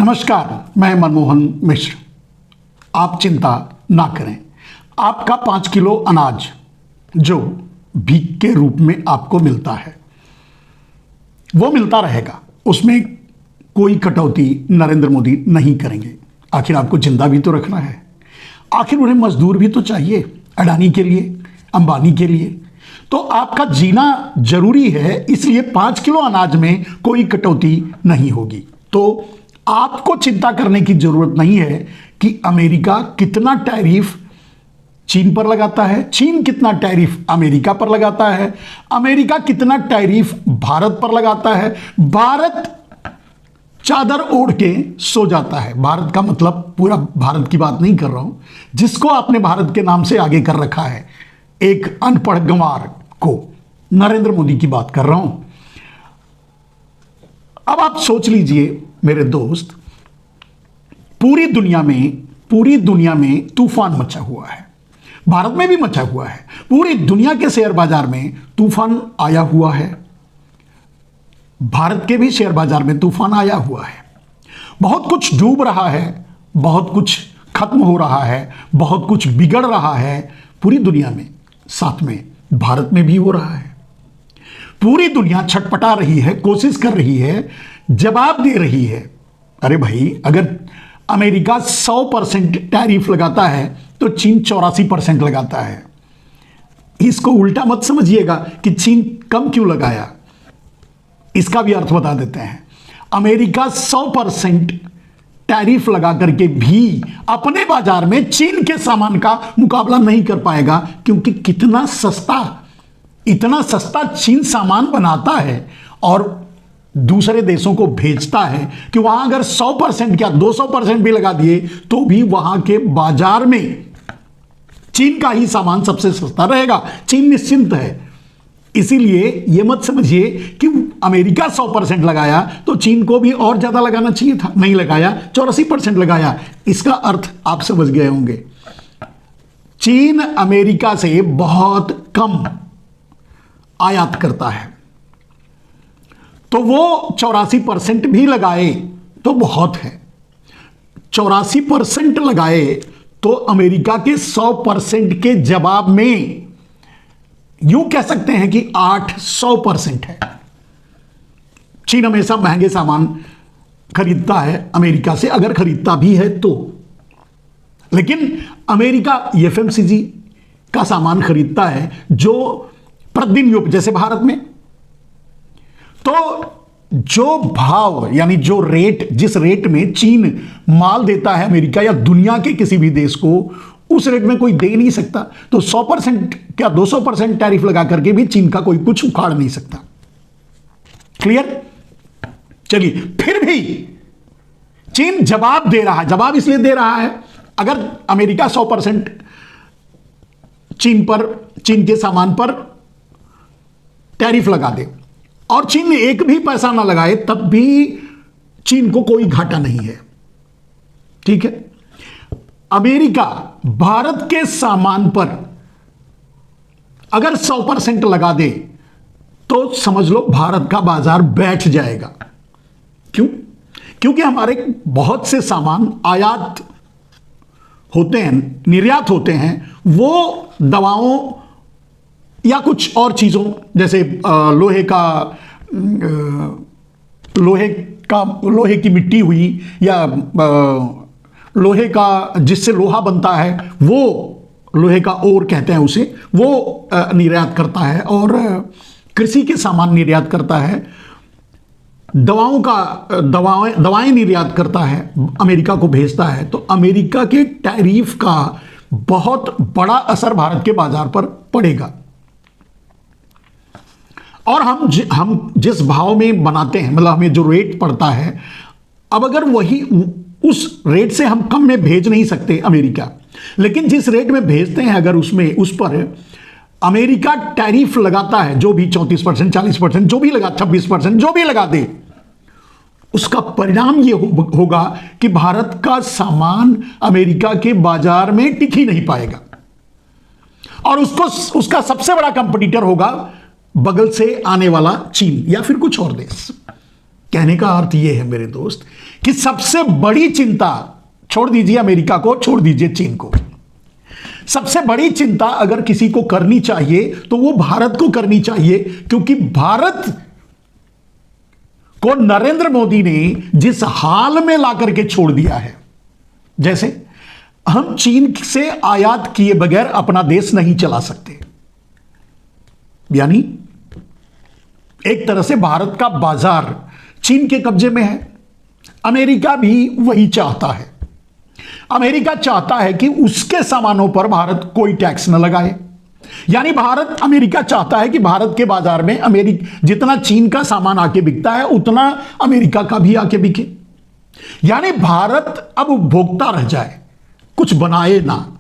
नमस्कार, मैं मनमोहन मिश्र। आप चिंता ना करें। आपका 5 किलो अनाज जो भीख के रूप में आपको मिलता है वो मिलता रहेगा। उसमें कोई कटौती नरेंद्र मोदी नहीं करेंगे। आखिर आपको जिंदा भी तो रखना है। आखिर उन्हें मजदूर भी तो चाहिए, अडानी के लिए, अंबानी के लिए। तो आपका जीना जरूरी है, इसलिए 5 किलो अनाज में कोई कटौती नहीं होगी। तो आपको चिंता करने की जरूरत नहीं है कि अमेरिका कितना टैरिफ चीन पर लगाता है, चीन कितना टैरिफ अमेरिका पर लगाता है, अमेरिका कितना टैरिफ भारत पर लगाता है। भारत चादर ओढ़ के सो जाता है। भारत का मतलब पूरा भारत की बात नहीं कर रहा हूं, जिसको आपने भारत के नाम से आगे कर रखा है, एक अनपढ़ गंवार को, नरेंद्र मोदी की बात कर रहा हूं। अब आप सोच लीजिए मेरे दोस्त, पूरी दुनिया में तूफान मचा हुआ है। भारत में भी मचा हुआ है। पूरी दुनिया के शेयर बाजार में तूफान आया हुआ है। भारत के भी शेयर बाजार में तूफान आया हुआ है। बहुत कुछ डूब रहा है, बहुत कुछ खत्म हो रहा है, बहुत कुछ बिगड़ रहा है पूरी दुनिया में। साथ में भारत में भी हो रहा है। पूरी दुनिया छटपटा रही है, कोशिश कर रही है, जवाब दे रही है। अरे भाई, अगर अमेरिका 100% टैरिफ लगाता है तो चीन 84% लगाता है। इसको उल्टा मत समझिएगा कि चीन कम क्यों लगाया। इसका भी अर्थ बता देते हैं। अमेरिका 100% टैरिफ लगा करके भी अपने बाजार में चीन के सामान का मुकाबला नहीं कर पाएगा, क्योंकि इतना सस्ता चीन सामान बनाता है और दूसरे देशों को भेजता है कि वहां अगर 100% क्या 200% भी लगा दिए तो भी वहां के बाजार में चीन का ही सामान सबसे सस्ता रहेगा। चीन निश्चिंत है। इसीलिए यह मत समझिए कि अमेरिका 100% लगाया तो चीन को भी और ज्यादा लगाना चाहिए था। नहीं लगाया, 84% लगाया। इसका अर्थ आप समझ गए होंगे। चीन अमेरिका से बहुत कम आयात करता है, तो वो 84% भी लगाए तो बहुत है। 84% लगाए तो अमेरिका के 100% के जवाब में यूं कह सकते हैं कि 800% है। चीन हमेशा महंगे सामान खरीदता है अमेरिका से, अगर खरीदता भी है तो। लेकिन अमेरिका एफएमसीजी का सामान खरीदता है जो प्रतिदिन यूप, जैसे भारत में। तो जो भाव यानी जो रेट, जिस रेट में चीन माल देता है अमेरिका या दुनिया के किसी भी देश को, उस रेट में कोई दे नहीं सकता। तो 100% क्या 200% टैरिफ लगा करके भी चीन का कोई कुछ उखाड़ नहीं सकता। क्लियर? चलिए, फिर भी चीन जवाब दे रहा है। जवाब इसलिए दे रहा है, अगर अमेरिका 100% चीन के सामान पर टैरिफ लगा दे और चीन एक भी पैसा ना लगाए, तब भी चीन को कोई घाटा नहीं है। ठीक है? अमेरिका भारत के सामान पर अगर 100% लगा दे तो समझ लो भारत का बाजार बैठ जाएगा। क्यों? क्योंकि हमारे बहुत से सामान आयात होते हैं, निर्यात होते हैं, वो दवाओं या कुछ और चीजों, जैसे लोहे की मिट्टी हुई, या लोहे का जिससे लोहा बनता है, वो लोहे का ओर कहते हैं उसे, वो निर्यात करता है। और कृषि के सामान निर्यात करता है। दवाएं निर्यात करता है, अमेरिका को भेजता है। तो अमेरिका के टैरिफ का बहुत बड़ा असर भारत के बाजार पर पड़ेगा। और हम जिस भाव में बनाते हैं, मतलब हमें जो रेट पड़ता है, अब अगर वही उस रेट से हम कम में भेज नहीं सकते अमेरिका, लेकिन जिस रेट में भेजते हैं अगर उस पर अमेरिका टैरिफ लगाता है, जो भी 34%, 40%, जो भी लगा, 26%, जो भी लगा दे, उसका परिणाम ये होगा कि भारत का सामान अमेरिका के बाजार में टिक ही नहीं पाएगा। और उसका सबसे बड़ा कंपटीटर होगा बगल से आने वाला चीन या फिर कुछ और देश। कहने का अर्थ यह है मेरे दोस्त कि सबसे बड़ी चिंता, छोड़ दीजिए अमेरिका को, छोड़ दीजिए चीन को, सबसे बड़ी चिंता अगर किसी को करनी चाहिए तो वो भारत को करनी चाहिए, क्योंकि भारत को नरेंद्र मोदी ने जिस हाल में लाकर के छोड़ दिया है, जैसे हम चीन से आयात किए बगैर अपना देश नहीं चला सकते, यानी एक तरह से भारत का बाजार चीन के कब्जे में है। अमेरिका भी वही चाहता है। अमेरिका चाहता है कि उसके सामानों पर भारत कोई टैक्स न लगाए, यानी अमेरिका चाहता है कि भारत के बाजार में जितना चीन का सामान आके बिकता है उतना अमेरिका का भी आके बिके, यानी भारत अब उपभोक्ता रह जाए, कुछ बनाए ना।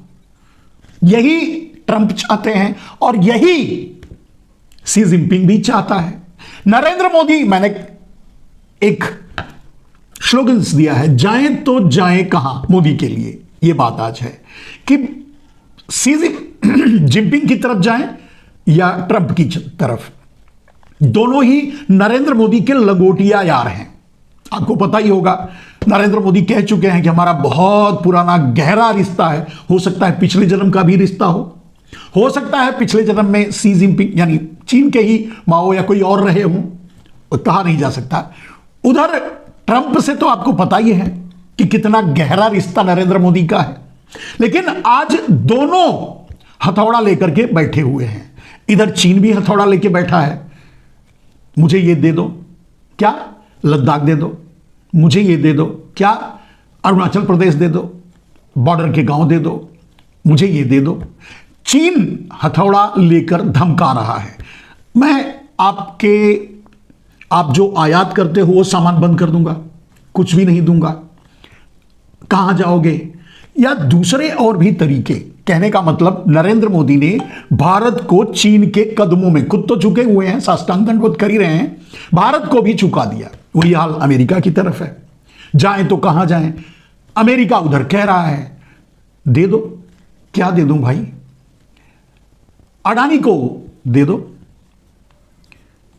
यही ट्रंप चाहते हैं और यही शी जिनपिंग भी चाहता है। नरेंद्र मोदी, मैंने एक स्लोगन्स दिया है, जाएं तो जाएं कहां, मोदी के लिए यह बात आज है कि शी जिनपिंग की तरफ जाएं या ट्रंप की तरफ, दोनों ही नरेंद्र मोदी के लंगोटिया यार हैं। आपको पता ही होगा, नरेंद्र मोदी कह चुके हैं कि हमारा बहुत पुराना गहरा रिश्ता है, हो सकता है पिछले जन्म का भी रिश्ता हो सकता है पिछले जन्म में शी जिनपिंग यानी चीन के ही माओ या कोई और रहे हों, कहा नहीं जा सकता। उधर ट्रंप से तो आपको पता ही है कि कितना गहरा रिश्ता नरेंद्र मोदी का है, लेकिन आज दोनों हथौड़ा लेकर के बैठे हुए हैं। इधर चीन भी हथौड़ा लेके बैठा है, मुझे ये दे दो, क्या लद्दाख दे दो, मुझे ये दे दो, क्या अरुणाचल प्रदेश दे दो, बॉर्डर के गांव दे दो, मुझे ये दे दो। चीन हथौड़ा लेकर धमका रहा है, मैं आप जो आयात करते हो वो सामान बंद कर दूंगा, कुछ भी नहीं दूंगा, कहां जाओगे, या दूसरे और भी तरीके। कहने का मतलब नरेंद्र मोदी ने भारत को चीन के कदमों में, खुद तो झुके हुए हैं, साष्टांग दंडवत कर ही रहे हैं, भारत को भी झुका दिया। वही हाल अमेरिका की तरफ है, जाएं तो कहां जाएं। अमेरिका उधर कह रहा है दे दो, क्या दे दूं भाई, अडानी को दे दो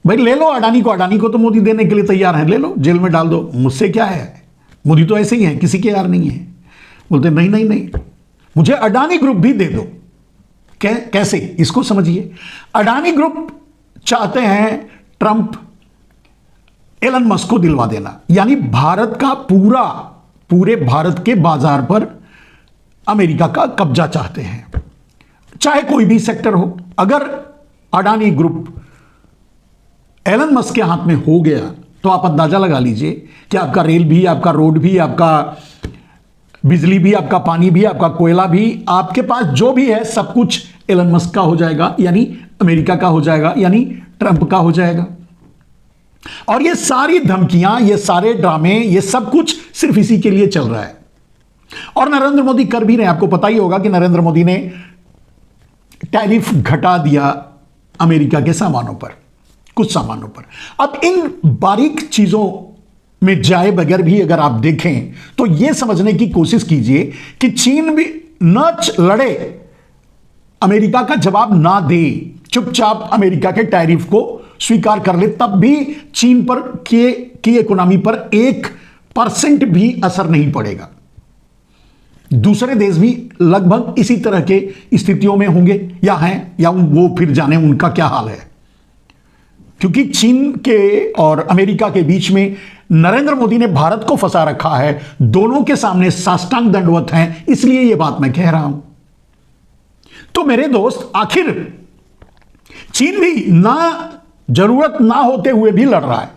भाई, ले लो अडानी को तो मोदी देने के लिए तैयार है, ले लो, जेल में डाल दो, मुझसे क्या है, मोदी तो ऐसे ही है, किसी के यार नहीं है। बोलते नहीं नहीं नहीं, मुझे अडानी ग्रुप भी दे दो। कैसे, इसको समझिए। अडानी ग्रुप चाहते हैं ट्रंप एलन मस्क को दिलवा देना, यानी भारत का पूरे भारत के बाजार पर अमेरिका का कब्जा चाहते हैं, चाहे कोई भी सेक्टर हो। अगर अडानी ग्रुप एलन मस्क के हाथ में हो गया तो आप अंदाजा लगा लीजिए कि आपका रेल भी, आपका रोड भी, आपका बिजली भी, आपका पानी भी, आपका कोयला भी, आपके पास जो भी है सब कुछ एलन मस्क का हो जाएगा, यानी अमेरिका का हो जाएगा, यानी ट्रंप का हो जाएगा। और ये सारी धमकियां, ये सारे ड्रामे, ये सब कुछ सिर्फ इसी के लिए चल रहा है। और नरेंद्र मोदी कर भी रहे हैं। आपको पता ही होगा कि नरेंद्र मोदी ने टैरिफ घटा दिया अमेरिका के सामानों पर, कुछ सामानों पर। अब इन बारीक चीजों में जाए बगैर भी अगर आप देखें तो यह समझने की कोशिश कीजिए कि चीन भी न लड़े, अमेरिका का जवाब ना दे, चुपचाप अमेरिका के टैरिफ को स्वीकार कर ले, तब भी चीन पर की इकोनॉमी पर 1% भी असर नहीं पड़ेगा। दूसरे देश भी लगभग इसी तरह के स्थितियों में होंगे या हैं, या वो फिर जाने उनका क्या हाल है। क्योंकि चीन के और अमेरिका के बीच में नरेंद्र मोदी ने भारत को फंसा रखा है, दोनों के सामने साष्टांग दंडवत हैं, इसलिए यह बात मैं कह रहा हूं। तो मेरे दोस्त, आखिर चीन भी ना जरूरत ना होते हुए भी लड़ रहा है,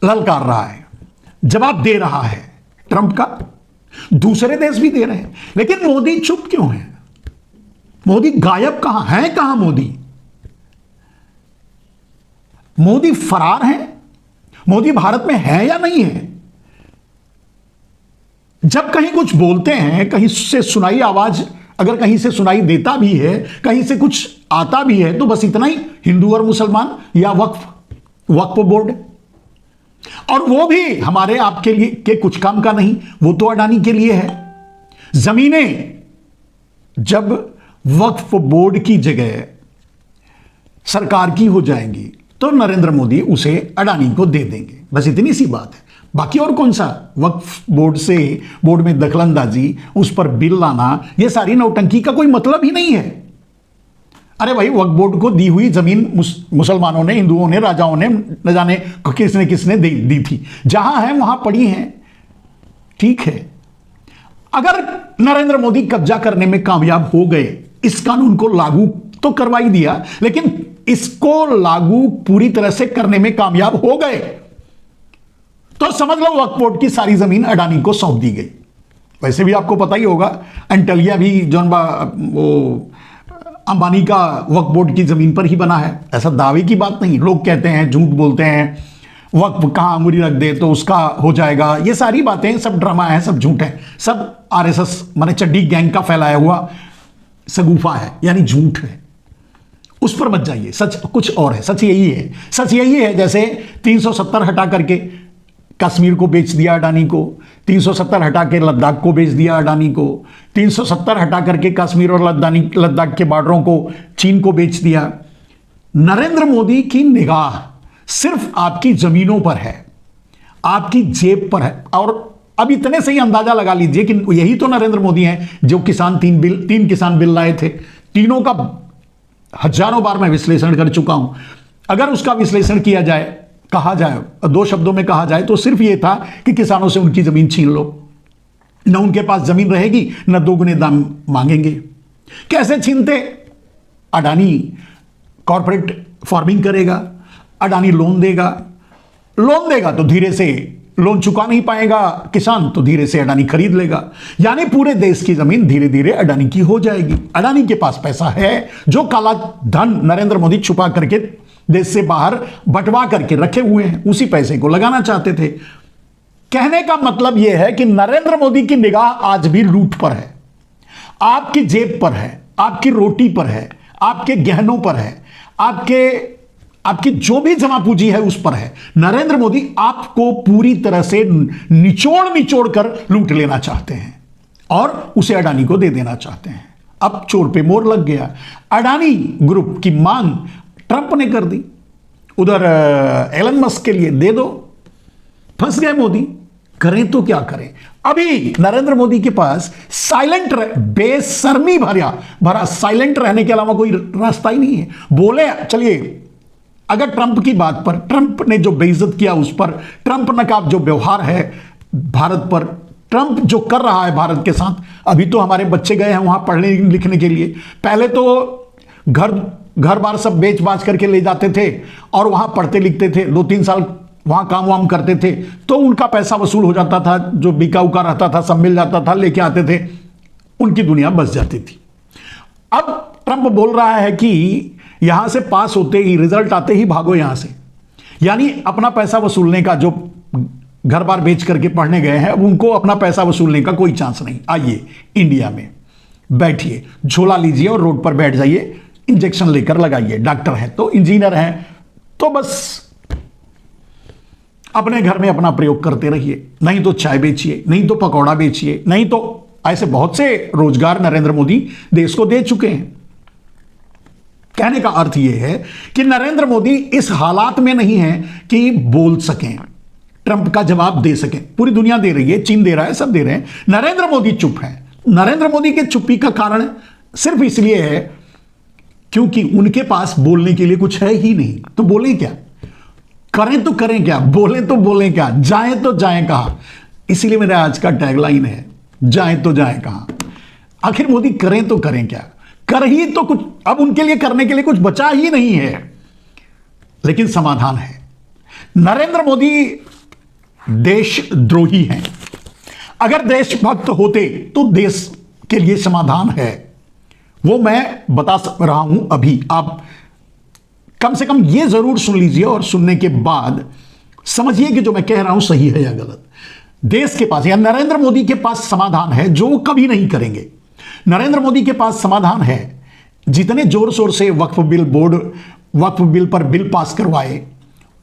ललकार रहा है, जवाब दे रहा है ट्रंप का, दूसरे देश भी दे रहे हैं, लेकिन मोदी चुप क्यों है? मोदी गायब कहां है? कहां मोदी? मोदी फरार है? मोदी भारत में है या नहीं है? जब कहीं कुछ बोलते हैं, कहीं से सुनाई आवाज अगर कहीं से सुनाई देता भी है, कहीं से कुछ आता भी है, तो बस इतना ही, हिंदू और मुसलमान या वक्फ बोर्ड, और वो भी हमारे आपके लिए के कुछ काम का नहीं, वो तो अडानी के लिए है। जमीनें जब वक्फ बोर्ड की जगह सरकार की हो जाएंगी तो नरेंद्र मोदी उसे अडानी को दे देंगे। बस इतनी सी बात है। बाकी और कौन सा वक्फ बोर्ड में दखलंदाजी, उस पर बिल लाना, ये सारी नौटंकी का कोई मतलब ही नहीं है। अरे भाई, वक्फ बोर्ड को दी हुई जमीन मुसलमानों ने, हिंदुओं ने, राजाओं ने, न जाने किसने किसने दी थी, जहां है वहां पड़ी है, ठीक है। अगर नरेंद्र मोदी कब्जा करने में कामयाब हो गए, इस कानून को लागू तो करवा ही दिया, लेकिन इसको लागू पूरी तरह से करने में कामयाब हो गए, तो समझ लो वक्फ बोर्ड की सारी जमीन अडानी को सौंप दी गई। वैसे भी आपको पता ही होगा, अंटलिया भी जौन वो अंबानी का वक्फ बोर्ड की जमीन पर ही बना है। ऐसा दावे की बात नहीं, लोग कहते हैं, झूठ बोलते हैं, वक्फ कहां अंगुली रख दे तो उसका हो जाएगा। ये सारी बातें सब ड्रामा है, सब झूठ है, सब आरएसएस माने चड्डी गैंग का फैलाया हुआ सगुफा है, यानी झूठ है। उस पर मत जाइए, सच कुछ और है। सच यही है, सच यही है जैसे 370 हटा करके कश्मीर को बेच दिया अडानी को, 370 हटा के लद्दाख को बेच दिया अडानी को, 370 हटा करके कश्मीर और लद्दाख के बॉर्डरों को चीन को बेच दिया। नरेंद्र मोदी की निगाह सिर्फ आपकी जमीनों पर है, आपकी जेब पर है। और अब इतने से ही अंदाजा लगा लीजिए कि यही तो नरेंद्र मोदी हैं जो तीन किसान बिल लाए थे। तीनों का हजारों बार मैं विश्लेषण कर चुका हूं। अगर उसका विश्लेषण किया जाए, कहा जाए, दो शब्दों में कहा जाए, तो सिर्फ यह था कि किसानों से उनकी जमीन छीन लो, न उनके पास जमीन रहेगी, न दोगुने दाम मांगेंगे। कैसे छीनते? अडानी कॉर्पोरेट फार्मिंग करेगा, अडानी लोन देगा तो धीरे से लोन चुका नहीं पाएगा किसान, तो धीरे से अडानी खरीद लेगा, यानी पूरे देश की जमीन धीरे धीरे अडानी की हो जाएगी। अडानी के पास पैसा है, जो काला धन नरेंद्र मोदी छुपा करके देश से बाहर बंटवा करके रखे हुए हैं, उसी पैसे को लगाना चाहते थे। कहने का मतलब यह है कि नरेंद्र मोदी की निगाह आज भी लूट पर है, आपकी जेब पर है, आपकी रोटी पर है, आपके गहनों पर है, आपकी जो भी जमा पूंजी है उस पर है। नरेंद्र मोदी आपको पूरी तरह से निचोड़ कर लूट लेना चाहते हैं और उसे अडानी को दे देना चाहते हैं। अब चोर पे मोर लग गया। अडानी ग्रुप की मांग ट्रंप ने कर दी, उधर एलन मस्क के लिए दे दो। फंस गए मोदी, करें तो क्या करें। अभी नरेंद्र मोदी के पास साइलेंट बेशर्मी भरा साइलेंट रहने के अलावा कोई रास्ता ही नहीं है। बोले चलिए, अगर ट्रंप की बात पर, ट्रंप ने जो बेइज्जत किया उस पर, ट्रंप नकाब जो व्यवहार है भारत पर, ट्रंप जो कर रहा है भारत के साथ, अभी तो हमारे बच्चे गए हैं वहां पढ़ने लिखने के लिए। पहले तो घर बार सब बेच बाच करके ले जाते थे और वहां पढ़ते लिखते थे, 2-3 साल वहां काम वाम करते थे, तो उनका पैसा वसूल हो जाता था, जो बिका उका रहता था सब मिल जाता था, लेके आते थे, उनकी दुनिया बस जाती थी। अब ट्रंप बोल रहा है कि यहां से पास होते ही, रिजल्ट आते ही भागो यहां से, यानी अपना पैसा वसूलने का, जो घर बार बेच करके पढ़ने गए हैं अब उनको अपना पैसा वसूलने का कोई चांस नहीं। आइए इंडिया में बैठिए, झोला लीजिए और रोड पर बैठ जाइए, इंजेक्शन लेकर लगाइए। डॉक्टर हैं तो, इंजीनियर हैं तो बस अपने घर में अपना प्रयोग करते रहिए, नहीं तो चाय बेचिए, नहीं तो पकौड़ा बेचिए, नहीं तो ऐसे बहुत से रोजगार नरेंद्र मोदी देश को दे चुके हैं। कहने का अर्थ यह है कि नरेंद्र मोदी इस हालात में नहीं है कि बोल सकें, ट्रंप का जवाब दे सकें। पूरी दुनिया दे रही है, चीन दे रहा है, सब दे रहे हैं, नरेंद्र मोदी चुप है। नरेंद्र मोदी के चुप्पी का कारण सिर्फ इसलिए है क्योंकि उनके पास बोलने के लिए कुछ है ही नहीं। तो बोलें क्या, करें तो करें क्या, बोलें तो बोलें क्या, जाएं तो जाएं कहां। इसीलिए मेरा आज का टैगलाइन है, जाएं तो जाएं कहां। आखिर मोदी करें तो करें क्या, कर ही तो कुछ, अब उनके लिए करने के लिए कुछ बचा ही नहीं है। लेकिन समाधान है। नरेंद्र मोदी देशद्रोही हैं। अगर देशभक्त होते तो देश के लिए समाधान है, वो मैं बता रहा हूं। अभी आप कम से कम ये जरूर सुन लीजिए और सुनने के बाद समझिए कि जो मैं कह रहा हूं सही है या गलत। देश के पास या नरेंद्र मोदी के पास समाधान है जो वो कभी नहीं करेंगे। नरेंद्र मोदी के पास समाधान है, जितने जोर शोर से वक्फ बिल पर बिल पास करवाए,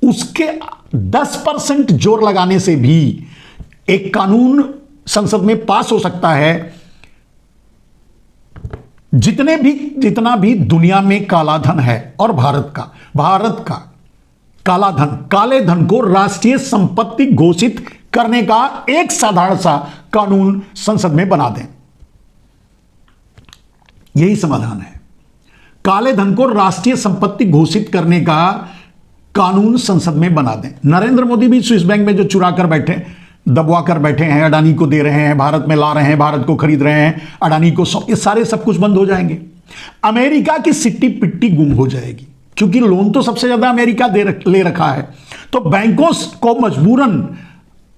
उसके 10% जोर लगाने से भी एक कानून संसद में पास हो सकता है। जितना भी दुनिया में काला धन है और भारत का काला धन, काले धन को राष्ट्रीय संपत्ति घोषित करने का एक साधारण सा कानून संसद में बना दें। यही समाधान है। काले धन को राष्ट्रीय संपत्ति घोषित करने का कानून संसद में बना दें। नरेंद्र मोदी भी स्विस बैंक में जो चुरा कर बैठे, दबवा कर बैठे हैं, अडानी को दे रहे हैं, भारत में ला रहे हैं, भारत को खरीद रहे हैं, अडानी को, ये सारे सब कुछ बंद हो जाएंगे। अमेरिका की सिट्टी पिट्टी गुम हो जाएगी, क्योंकि लोन तो सबसे ज्यादा अमेरिका ले रखा है। तो बैंकों को मजबूरन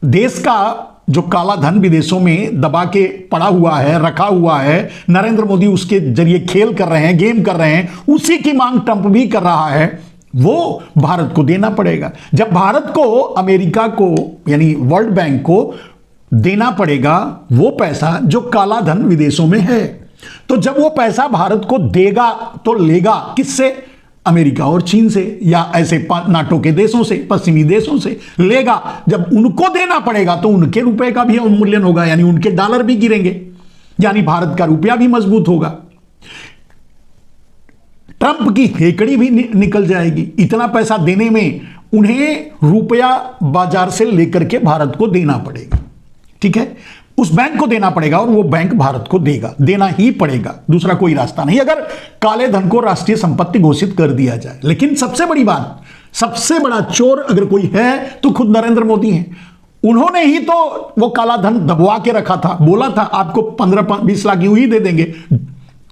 देश का जो काला धन विदेशों में दबा के पड़ा हुआ है, रखा हुआ है, नरेंद्र मोदी उसके जरिए खेल कर रहे हैं, गेम कर रहे हैं, उसी की मांग ट्रंप भी कर रहा है, वो भारत को देना पड़ेगा। जब भारत को अमेरिका को यानी वर्ल्ड बैंक को देना पड़ेगा वो पैसा जो काला धन विदेशों में है, तो जब वो पैसा भारत को देगा तो लेगा किससे? अमेरिका और चीन से, या ऐसे नाटो के देशों से, पश्चिमी देशों से लेगा। जब उनको देना पड़ेगा तो उनके रुपए का भी अवमूल्यन होगा, यानी उनके डॉलर भी गिरेंगे, यानी भारत का रुपया भी मजबूत होगा। ट्रंप की हेकड़ी भी निकल जाएगी। इतना पैसा देने में उन्हें रुपया बाजार से लेकर के भारत को देना पड़ेगा, ठीक है, उस बैंक को देना पड़ेगा और वो बैंक भारत को देगा, देना ही पड़ेगा, दूसरा कोई रास्ता नहीं, अगर काले धन को राष्ट्रीय संपत्ति घोषित कर दिया जाए। लेकिन सबसे बड़ी बात, सबसे बड़ा चोर अगर कोई है तो खुद नरेंद्र मोदी हैं। उन्होंने ही तो वो काला धन दबवा के रखा था, बोला था आपको 15-20 लाख यूं ही दे देंगे,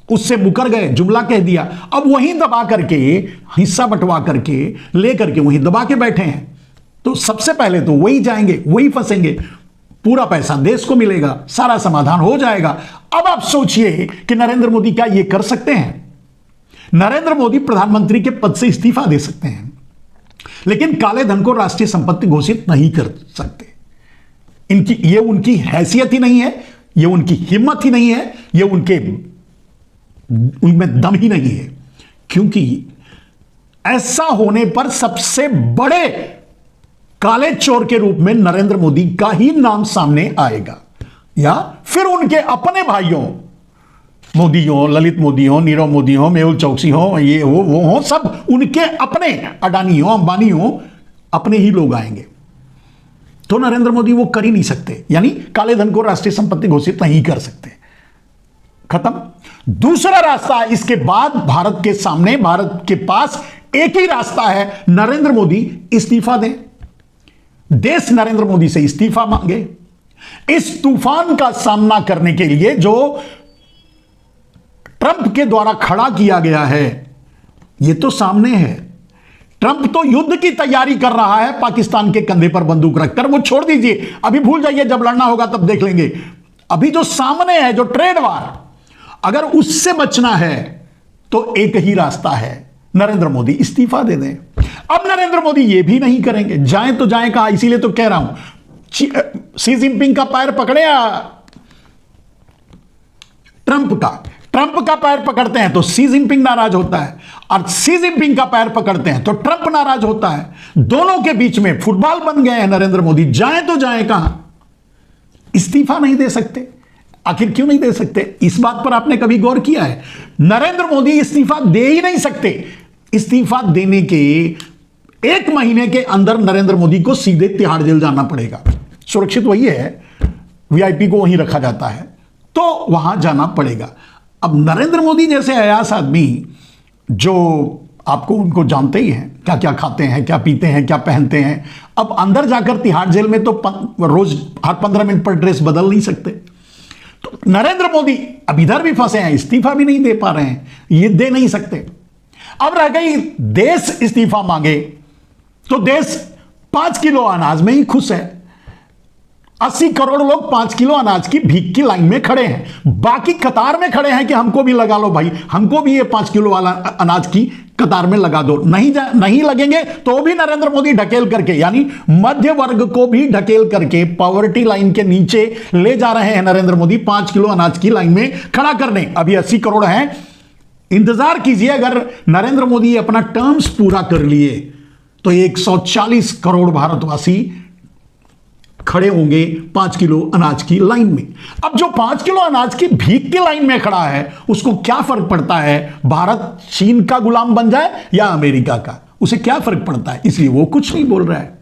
उससे मुकर गए, जुमला कह दिया। अब वहीं दबा करके, हिस्सा बंटवा करके, ले करके वहीं दबा के बैठे हैं। तो सबसे पहले तो वही जाएंगे, वही फंसेंगे, पूरा पैसा देश को मिलेगा, सारा समाधान हो जाएगा। अब आप सोचिए कि नरेंद्र मोदी क्या ये कर सकते हैं? नरेंद्र मोदी प्रधानमंत्री के पद से इस्तीफा दे सकते हैं, लेकिन काले धन को राष्ट्रीय संपत्ति घोषित नहीं कर सकते। ये उनकी हैसियत ही नहीं है, ये उनकी हिम्मत ही नहीं है, ये उनमें दम ही नहीं है, क्योंकि ऐसा होने पर सबसे बड़े काले चोर के रूप में नरेंद्र मोदी का ही नाम सामने आएगा, या फिर उनके अपने भाइयों, मोदी हो, ललित मोदी हो, नीरव मोदी हो, मेहुल चौकसी हो, ये हो, वो हो, सब उनके अपने, अडानी हो, अंबानी हो, अपने ही लोग आएंगे। तो नरेंद्र मोदी वो कर ही नहीं सकते, यानी काले धन को राष्ट्रीय संपत्ति घोषित नहीं कर सकते। खत्म। दूसरा रास्ता इसके बाद भारत के सामने, भारत के पास एक ही रास्ता है, नरेंद्र मोदी इस्तीफा दें, देश नरेंद्र मोदी से इस्तीफा मांगे। इस तूफान का सामना करने के लिए जो ट्रंप के द्वारा खड़ा किया गया है, यह तो सामने है। ट्रंप तो युद्ध की तैयारी कर रहा है पाकिस्तान के कंधे पर बंदूक रखकर, वो छोड़ दीजिए, अभी भूल जाइए, जब लड़ना होगा तब देख लेंगे। अभी जो सामने है, जो ट्रेड वार, अगर उससे बचना है तो एक ही रास्ता है, नरेंद्र मोदी इस्तीफा दे दें। अब नरेंद्र मोदी ये भी नहीं करेंगे, जाएं तो जाएं कहां, इसीलिए तो कह रहा हूं, शी जिनपिंग का पैर पकड़े या ट्रंप का पैर पकड़ते हैं तो शी जिनपिंग नाराज होता है, और शी जिनपिंग का पैर पकड़ते हैं तो ट्रंप नाराज होता है। दोनों के बीच में फुटबॉल बन गए हैं नरेंद्र मोदी, जाएं तो जाएं कहां, इस्तीफा नहीं दे सकते। आखिर क्यों नहीं दे सकते? इस बात पर आपने कभी गौर किया है? नरेंद्र मोदी इस्तीफा दे ही नहीं सकते। इस्तीफा देने के 1 महीने के अंदर नरेंद्र मोदी को सीधे तिहाड़ जेल जाना पड़ेगा। सुरक्षित वही है, वीआईपी को वहीं रखा जाता है, तो वहां जाना पड़ेगा। अब नरेंद्र मोदी जैसे अयास आदमी, जो आपको उनको जानते ही हैं, क्या क्या खाते हैं, क्या पीते हैं, क्या पहनते हैं, अब अंदर जाकर तिहाड़ जेल में तो रोज हर 15 मिनट पर ड्रेस बदल नहीं सकते। तो नरेंद्र मोदी अब इधर भी फंसे हैं, इस्तीफा भी नहीं दे पा रहे हैं, ये दे नहीं सकते। अब रह गई देश इस्तीफा मांगे तो देश 5 किलो अनाज में ही खुश है। 80 करोड़ लोग 5 किलो अनाज की भीख की लाइन में खड़े हैं, बाकी कतार में खड़े हैं कि हमको भी लगा लो भाई, हमको भी ये 5 किलो वाला अनाज की कतार में लगा दो। नहीं लगेंगे तो भी नरेंद्र मोदी ढकेल करके, यानी मध्य वर्ग को भी ढकेल करके पॉवर्टी लाइन के नीचे ले जा रहे हैं नरेंद्र मोदी 5 किलो अनाज की लाइन में खड़ा करने। अभी 80 करोड़ हैं, इंतजार कीजिए, अगर नरेंद्र मोदी अपना टर्म्स पूरा कर लिए तो 140 करोड़ भारतवासी खड़े होंगे 5 किलो अनाज की लाइन में। अब जो 5 किलो अनाज की भीख की लाइन में खड़ा है, उसको क्या फर्क पड़ता है भारत चीन का गुलाम बन जाए या अमेरिका का? उसे क्या फर्क पड़ता है, इसलिए वो कुछ नहीं बोल रहा है,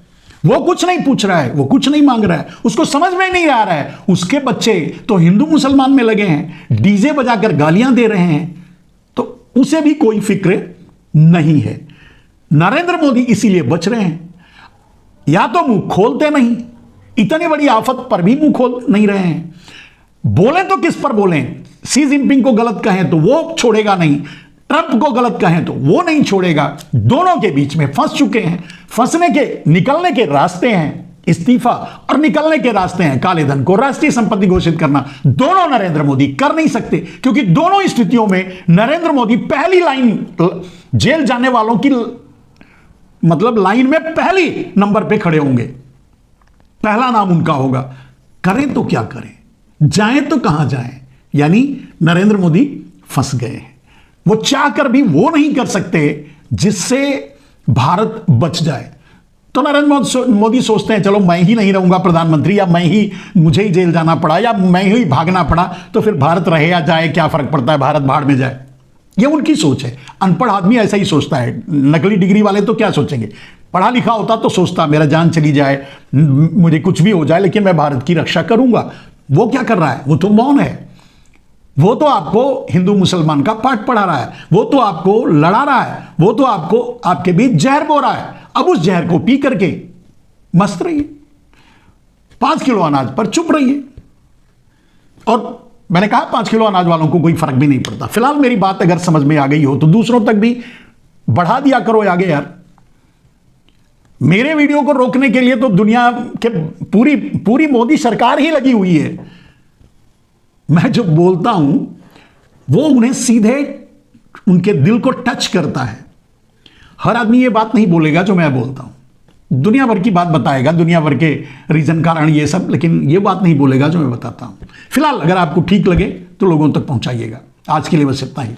वो कुछ नहीं पूछ रहा है, वो कुछ नहीं मांग रहा है, उसको समझ में नहीं आ रहा है। उसके बच्चे तो हिंदू मुसलमान में लगे हैं, डीजे बजाकर गालियां दे रहे हैं, तो उसे भी कोई फिक्र नहीं है। नरेंद्र मोदी इसीलिए बच रहे हैं, या तो मुंह खोलते नहीं, इतनी बड़ी आफत पर भी मुंह खोल नहीं रहे हैं। बोले तो किस पर बोलें, शी जिनपिंग को गलत कहें तो वो छोड़ेगा नहीं, ट्रंप को गलत कहें तो वो नहीं छोड़ेगा। दोनों के बीच में फंस चुके हैं, फंसने के निकलने के रास्ते हैं इस्तीफा, और निकलने के रास्ते हैं काले धन को राष्ट्रीय संपत्ति घोषित करना। दोनों नरेंद्र मोदी कर नहीं सकते, क्योंकि दोनों स्थितियों में नरेंद्र मोदी पहली लाइन, जेल जाने वालों की मतलब लाइन में पहली नंबर पे खड़े होंगे, पहला नाम उनका होगा। करें तो क्या करें, जाएं तो कहां जाएं, यानी नरेंद्र मोदी फंस गए हैं। वो चाहकर भी वो नहीं कर सकते जिससे भारत बच जाए। तो नरेंद्र मोदी सोचते हैं चलो मैं ही नहीं रहूंगा प्रधानमंत्री, या मुझे ही जेल जाना पड़ा, या मैं ही भागना पड़ा, तो फिर भारत रहे या जाए क्या फर्क पड़ता है, भारत भाड़ में जाए। ये उनकी सोच है। अनपढ़ आदमी ऐसा ही सोचता है, नकली डिग्री वाले तो क्या सोचेंगे। पढ़ा लिखा होता तो सोचता मेरा जान चली जाए, मुझे कुछ भी हो जाए, लेकिन मैं भारत की रक्षा करूंगा। वो क्या कर रहा है, वो तो मौन है। वो तो आपको हिंदू मुसलमान का पाठ पढ़ा रहा है, वो तो आपको लड़ा रहा है, वो तो आपको आपके बीच जहर बो रहा है। अब उस जहर को पी करके मस्त रहिए, 5 किलो अनाज पर चुप रहिए। और मैंने कहा 5 किलो अनाज वालों को कोई फर्क भी नहीं पड़ता। फिलहाल मेरी बात अगर समझ में आ गई हो तो दूसरों तक भी बढ़ा दिया करो आगे यार। मेरे वीडियो को रोकने के लिए तो दुनिया के पूरी मोदी सरकार ही लगी हुई है। मैं जो बोलता हूं वो उन्हें सीधे उनके दिल को टच करता है। हर आदमी ये बात नहीं बोलेगा जो मैं बोलता हूं, दुनिया भर की बात बताएगा, दुनिया भर के रीजन कारण ये सब, लेकिन ये बात नहीं बोलेगा जो मैं बताता हूं। फिलहाल अगर आपको ठीक लगे तो लोगों तक पहुंचाइएगा। आज के लिए बस इतना ही।